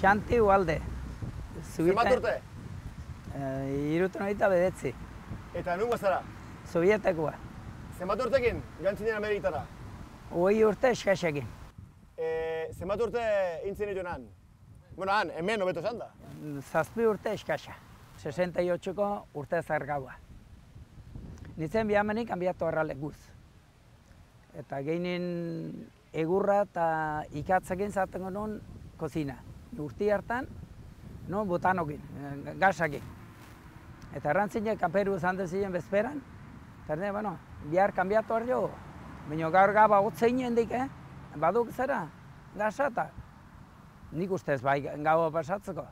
Xanti ualde. Zenbat urte? 79. Eta nungo zara? Sovietekoa. Zenbat urtekin joan zinen Ameriketara? 20 urte eskasekin. Zenbat urte intzen dituen han? Bueno, han, hemen hobeto esan da. 7 urte eskasa. 68ko urte zargaua. Nitzen bihamenik hanbiatu horrale guz. Eta gehinin egurra eta ikatzakin zaten genuen kozina. Urti hartan, no, botanokin, gasakin. Eta errantzinek kaperu zanden ziren bezperan. Eta bueno, bihar kanbiatu hor jo. Baina gaur gaba hotzein hendik, baduk zera, gasa eta nik ustez bai gaua pasatzeko.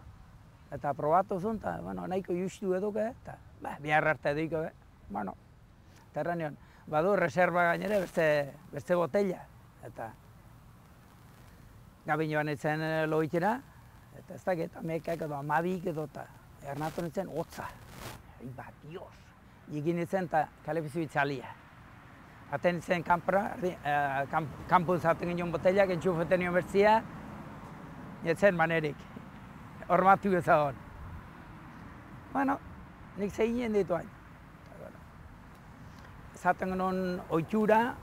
Eta probatu zuen, eta bueno, nahiko justu eduke, eta bihar arte duiko, bueno. Eta erran nion, badu reserva gainere beste botella. Eta gabin joan nintzen loitera, eta ez dakit, amekak edo amabik edo, eta ernatu nintzen hotza. Iba, dios! Egin nintzen eta kalebizu itzalia. Aten nintzen kanpun zaten ginen botellak, entxufeten nion bertzia, nintzen manerik. Hormatu ezagon. Bueno, nik zeginen ditu hain. Zaten genuen oitxura,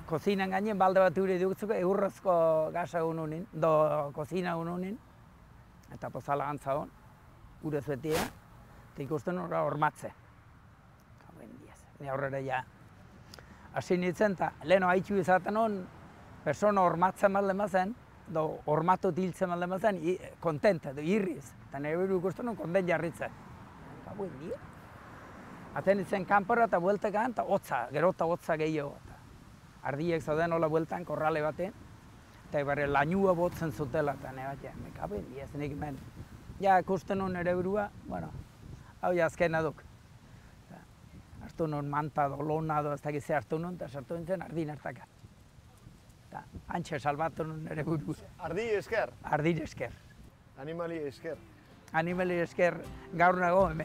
kozinan gainen balde bat uri dugutzeko, egurrezko gasa ununin, kozina ununin, eta pozala gantza hon, urez betia, eta ikusten hormatze. Ni aurrera ja. Hasi nintzen, eta leheno haitxu izaten hon, persona hormatzen malde mazen, hormatu tiltzen malde mazen, kontent, irriz. Eta nire buru ikusten hon, kontent jarritzen. Buen dia. Aten nintzen kanpora eta bueltekan, eta hotza, gero eta hotza gehiago. Ardiek zauden hola bueltan, korrale baten, eta barre lainua botzen zutela, eta nire bat, mekaben, diaz, nik hemen. Ja, ikusten hon ere burua, bueno, hau ja azkena duk. Hartu nun manta do, lona do, ez dakize hartu nun, eta sartu nintzen ardin hartakat. Eta antxe salbatu nun ere burua. Ardi esker? Ardin esker. Animali esker? Animali esker gaur nago hemen.